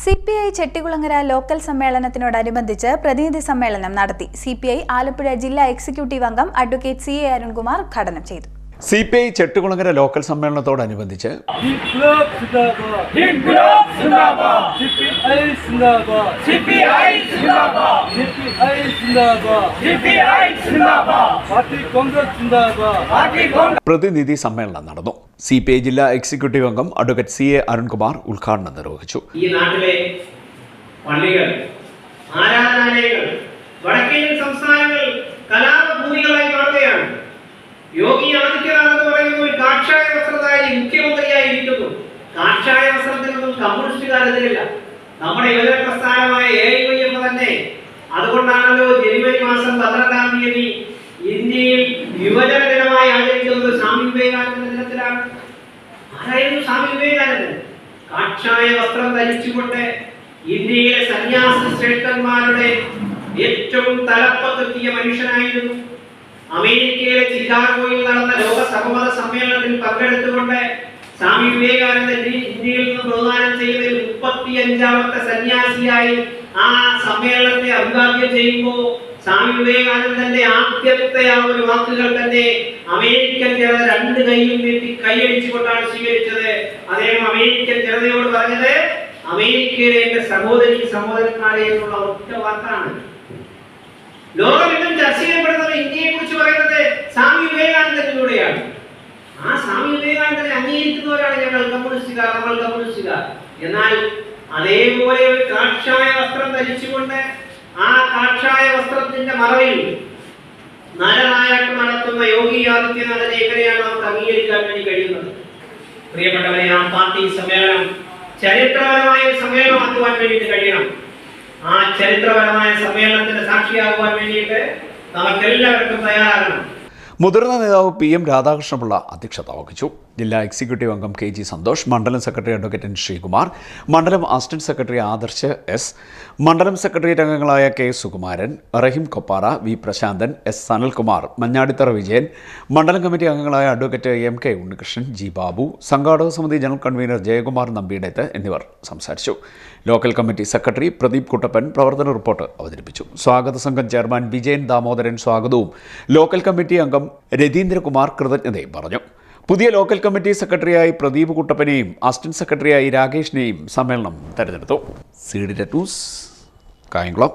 CPI Chettikulangara local സമ്മേളനത്തിനോടനുബന്ധിച്ച് പ്രതിനിധി സമ്മേളനം നടത്തി. CPI ആലപ്പുഴ ജില്ലാ എക്സിക്യൂട്ടീവ് അംഗം അഡ്വക്കേറ്റ് CA അരുൺകുമാർ ഉദ്ഘാടനം ചെയ്തു. CPI ചെട്ടികുളങ്ങര ലോക്കൽ സമ്മേളനത്തോടനുബന്ധിച്ച് പ്രതിനിധി സമ്മേളനം നടന്നു. CPI ജില്ലാ എക്സിക്യൂട്ടീവ് അംഗം അഡ്വക്കേറ്റ് CA അരുൺകുമാർ ഉദ്ഘാടനം നിർവഹിച്ചു. ഈ നാട്ടിലെ പള്ളികൾ, ആരാധനാലയങ്ങൾ, വടക്കേ സംസ്ഥാനങ്ങൾ കലാപഭൂമികളായി മാറുകയാണ്. യോഗി ആദിത്യനാഥ് എന്ന് പറയുന്ന ഒരു കാഷായ വസ്ത്രധാരി മുഖ്യമന്ത്രിയായിരിക്കുന്നു. കാഷായ വസ്ത്രത്തിനൊന്നും കമ്മ്യൂണിസ്റ്റുകാരെതിരില്ല. നമ്മുടെ യുവജന പ്രസ്ഥാനമായ AIYF തന്നെ അതുകൊണ്ടാണല്ലോ ജനുവരി മാസം 12-ാം തീയതി ഇന്ത്യയിൽ യുവജന ദിനമായി ആചരിക്കുന്നത് സ്വാമി വിവേകാനന്ദ ദിനത്തിലാണ്. ആരായിരുന്നു സ്വാമി വിവേകാനന്ദൻ? കാഷായ വസ്ത്രം ധരിച്ചുകൊണ്ട് ഇന്ത്യയിലെ സന്യാസി ശ്രേഷ്ഠന്മാരുടെ ഏറ്റവും തലപ്പത്തെത്തിയ മനുഷ്യനായിരുന്നു. അമേരിക്കയിലെ ചിക്കാഗോയിൽ നടന്ന ലോക സഹമത സമ്മേളനത്തിൽ പങ്കെടുത്തുകൊണ്ട് സ്വാമി വിവേകാനന്ദൻ ഇന്ത്യയിൽ നിന്ന് പ്രദാനം ചെയ്തതിൽ 35ാമത്തെ സന്യാസിയായി ആ സമ്മേളനത്തെ അഭിവാദ്യം ചെയ്യുമ്പോൾ സ്വാമി വിവേകാനന്ദന്റെ ആദ്യത്തെ ആ ഒരു വാക്കുകൾ തന്നെ അമേരിക്കൻ ജനത രണ്ട് കൈയും നീട്ടി കൈയടിച്ചുകൊണ്ടാണ് സ്വീകരിച്ചത്. അദ്ദേഹം അമേരിക്കൻ ജനതയോട് പറഞ്ഞത്, അമേരിക്കയിലെ എന്റെ സഹോദരന്മാരെ എന്നുള്ള ഒറ്റ വാക്കാണ്. ലോകമെന്നും ചർച്ച ചെയ്യപ്പെടുന്നത് ഇന്ത്യയെ കുറിച്ച് പറയുന്നത് സ്വാമി വിവേകാനന്ദനിലൂടെയാണ്. ആ സ്വാമി വിവേകാനന്ദനെ അംഗീകരിക്കുന്നവരാണ് നമ്മൾ കമ്മ്യൂണിസ്റ്റുകാർ. എന്നാൽ അതേപോലെ ഒരു കാഷായ വസ്ത്രം ധരിച്ചുകൊണ്ട് ആ കാഷായ വസ്ത്രത്തിന്റെ മറവിൽ നരനായാട്ട് നടത്തുന്ന യോഗി ആദിത്യനാഥനെ എങ്ങനെയാണ് നമുക്ക് അംഗീകരിക്കാൻ വേണ്ടി കഴിയുന്നത്? പ്രിയപ്പെട്ടവരെ, ആ പാർട്ടി സമ്മേളനം ചരിത്രപരമായ സമ്മേളനമാക്കുവാൻ വേണ്ടിയിട്ട് കഴിയണം. ആ ചരിത്രപരമായ സമ്മേളനത്തിന്റെ സാക്ഷിയാകുവാൻ വേണ്ടിയിട്ട് നമുക്കെല്ലാവർക്കും തയ്യാറാകണം. മുതിർന്ന നേതാവ് PM രാധാകൃഷ്ണപിള്ള അധ്യക്ഷത വഹിച്ചു. ജില്ലാ എക്സിക്യൂട്ടീവ് അംഗം KG സന്തോഷ്, മണ്ഡലം സെക്രട്ടറി അഡ്വക്കേറ്റ് N ശ്രീകുമാർ, മണ്ഡലം അസിസ്റ്റന്റ് സെക്രട്ടറി ആദർശ് S, മണ്ഡലം സെക്രട്ടേറിയറ്റ് അംഗങ്ങളായ K സുകുമാരൻ, റഹീം കൊപ്പാറ, V പ്രശാന്തൻ, S സനൽകുമാർ, മഞ്ഞാടിത്തറ വിജയൻ, മണ്ഡലം കമ്മിറ്റി അംഗങ്ങളായ advocate MK Unnikrishnan, G Babu, സംഘാടക സമിതി ജനറൽ കൺവീനർ ജയകുമാർ നമ്പീടത്ത് എന്നിവർ സംസാരിച്ചു. Local committee secretary Pradeep Kuttappan പ്രവർത്തന റിപ്പോർട്ട് അവതരിപ്പിച്ചു. സ്വാഗത സംഘം ചെയർമാൻ വിജയൻ ദാമോദരൻ സ്വാഗതവും ലോക്കൽ കമ്മിറ്റി അംഗം രതീന്ദ്രകുമാർ കൃതജ്ഞതയും പറഞ്ഞു. പുതിയ ലോക്കൽ കമ്മിറ്റി സെക്രട്ടറിയായി പ്രദീപ് കുട്ടപ്പനെയും അസിസ്റ്റന്റ് സെക്രട്ടറിയായി രാകേഷിനെയും സമ്മേളനം തെരഞ്ഞെടുത്തു. CD news, Kayamkulam.